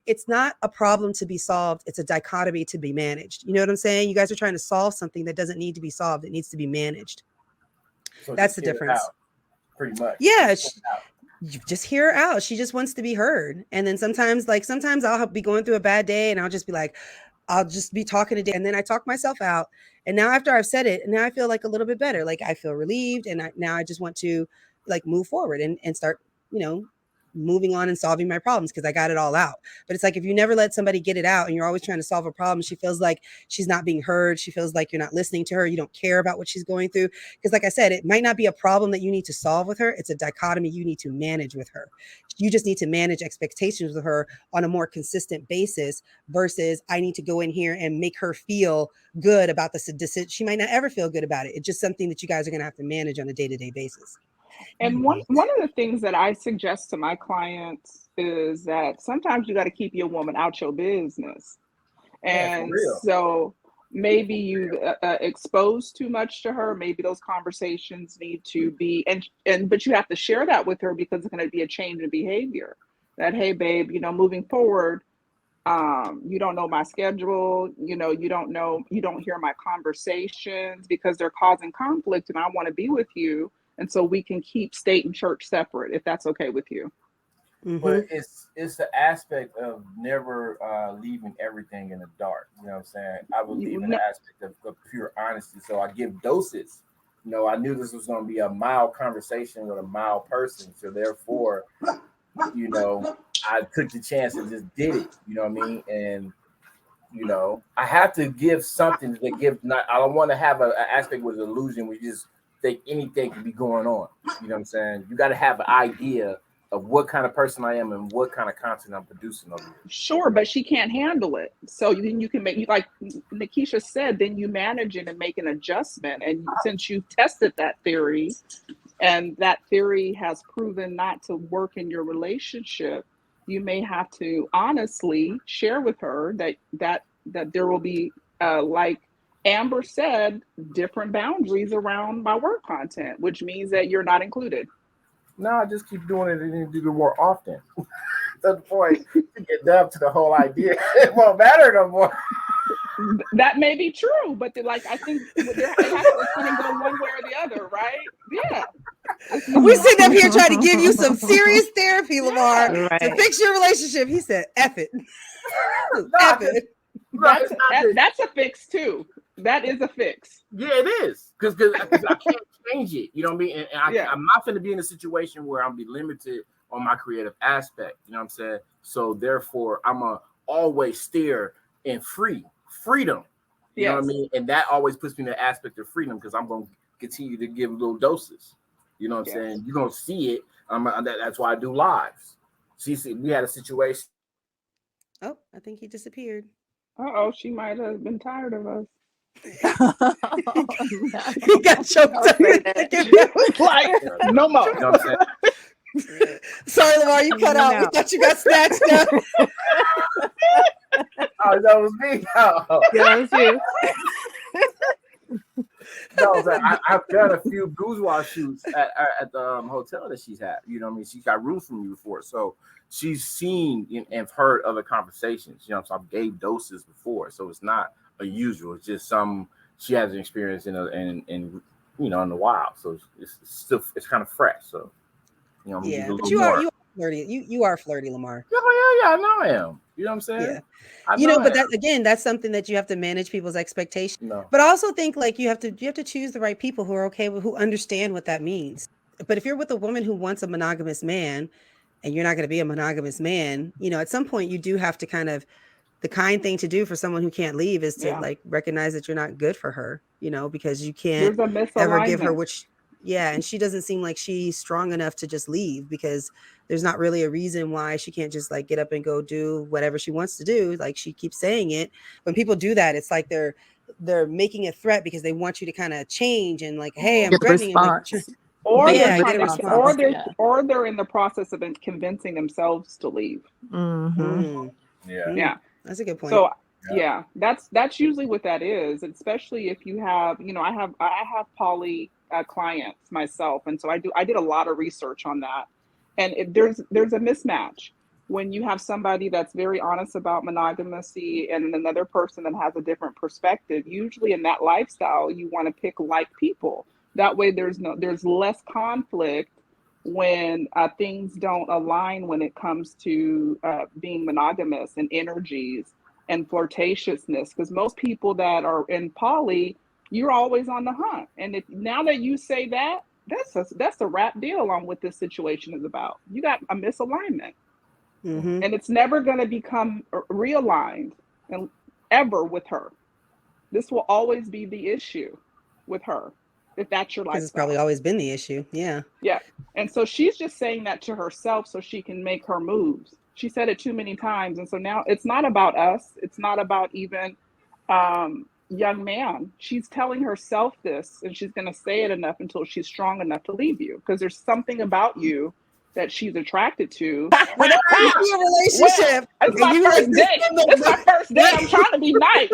it's not a problem to be solved. It's a dichotomy to be managed. You know what I'm saying? You guys are trying to solve something that doesn't need to be solved. It needs to be managed. So That's just the get it difference. out, pretty much. Yeah. You just hear her out. She just wants to be heard. And then sometimes I'll be going through a bad day and I'll just be like, I'll just be talking to Dan, and then I talk myself out. And now after I've said it, now I feel like a little bit better. Like I feel relieved, and now I just want to like move forward and start, moving on and solving my problems because I got it all out. But it's like if you never let somebody get it out and you're always trying to solve a problem, she feels like she's not being heard. She feels like you're not listening to her. You don't care about what she's going through. Because like I said, it might not be a problem that you need to solve with her. It's a dichotomy you need to manage with her. You just need to manage expectations with her on a more consistent basis versus I need to go in here and make her feel good about this decision. She might not ever feel good about it. It's just something that you guys are going to have to manage on a day-to-day basis. And one of the things that I suggest to my clients is that sometimes you got to keep your woman out your business. And so maybe you expose too much to her. Maybe those conversations need to be, but you have to share that with her because it's going to be a change in behavior. That, hey, babe, moving forward, you don't know my schedule. You don't hear my conversations because they're causing conflict, and I want to be with you. And so we can keep state and church separate, if that's okay with you. Mm-hmm. But it's the aspect of never leaving everything in the dark. You know what I'm saying? I believe in the aspect of pure honesty. So I give doses. I knew this was going to be a mild conversation with a mild person. So therefore, I took the chance and just did it. You know what I mean? And I have to give something that I don't want to have an aspect with an illusion where you just think anything can be going on. You know what I'm saying? You got to have an idea of what kind of person I am and what kind of content I'm producing over here. Sure, but she can't handle it. So you can make, like Nikisha said, then you manage it and make an adjustment. And since you tested that theory and that theory has proven not to work in your relationship, you may have to honestly share with her that there will be like Amber said, different boundaries around my work content, which means that you're not included. No, I just keep doing it and do it more often. That's the point. You get dumb to the whole idea. It won't matter no more. That may be true, but I think it's going to go one way or the other, right? Yeah. We sitting up here trying to give you some serious therapy, Lamar, to fix your relationship. He said, F it. F it. That's a fix too. That is a fix. Yeah, it is. Because I can't change it. You know what I mean? And I'm not going to be in a situation where I'm be limited on my creative aspect. You know what I'm saying? So therefore, I'm going to always steer in freedom. You know what I mean? And that always puts me in the aspect of freedom because I'm going to continue to give little doses. You know what I'm saying? You're going to see it. That's why I do lives. See, we had a situation. Oh, I think he disappeared. Uh-oh, she might have been tired of us. He got choked up. Like, no more. You know what I'm saying? Sorry, Lamar, you cut out. We thought you got snatched up. Oh, that was me. Oh. Yeah, that was you. No, I've done a few bourgeois shoots at the hotel that she's had. You know what I mean? She's got rooms from me before. So she's seen and heard other conversations. You know, so I've gave doses before. So it's not unusual. It's just she has an experience in in the wild. So it's kind of fresh. So but you are flirty. You are flirty, Lamar. Yeah, I know I am. You know what I'm saying? Yeah. But that's something that you have to manage people's expectations. No. But I also think like you have to choose the right people who are okay with, who understand what that means. But if you're with a woman who wants a monogamous man and you're not going to be a monogamous man, at some point you do have to the kind thing to do for someone who can't leave is to like recognize that you're not good for her, because you can't ever give her and she doesn't seem like she's strong enough to just leave because there's not really a reason why she can't just like get up and go do whatever she wants to do. Like she keeps saying it. When people do that, it's like they're making a threat because they want you to kind of change and like, hey, I'm threatening. Or they're in the process of convincing themselves to leave. Mm-hmm. Yeah. That's a good point. So that's usually what that is, especially if you have, I have poly clients myself, and so I did a lot of research on that, and there's a mismatch. when you have somebody that's very honest about monogamy and another person that has a different perspective, usually in that lifestyle, you want to pick like people. That way there's less conflict when things don't align when it comes to being monogamous and energies and flirtatiousness. Because most people that are in poly, you're always on the hunt. And if now that you say that, that's a wrap deal on what this situation is about. You got a misalignment. Mm-hmm. And it's never going to become realigned and ever with her. This will always be the issue with her, if that's your lifestyle. Because it's probably always been the issue. Yeah. Yeah. And so she's just saying that to herself so she can make her moves. She said it too many times. And so now it's not about us. It's not about even young man. She's telling herself this, and she's going to say it enough until she's strong enough to leave you, because there's something about you that she's attracted to. Whenever you see a relationship, it's my first date. It's my first date. I'm trying to be nice.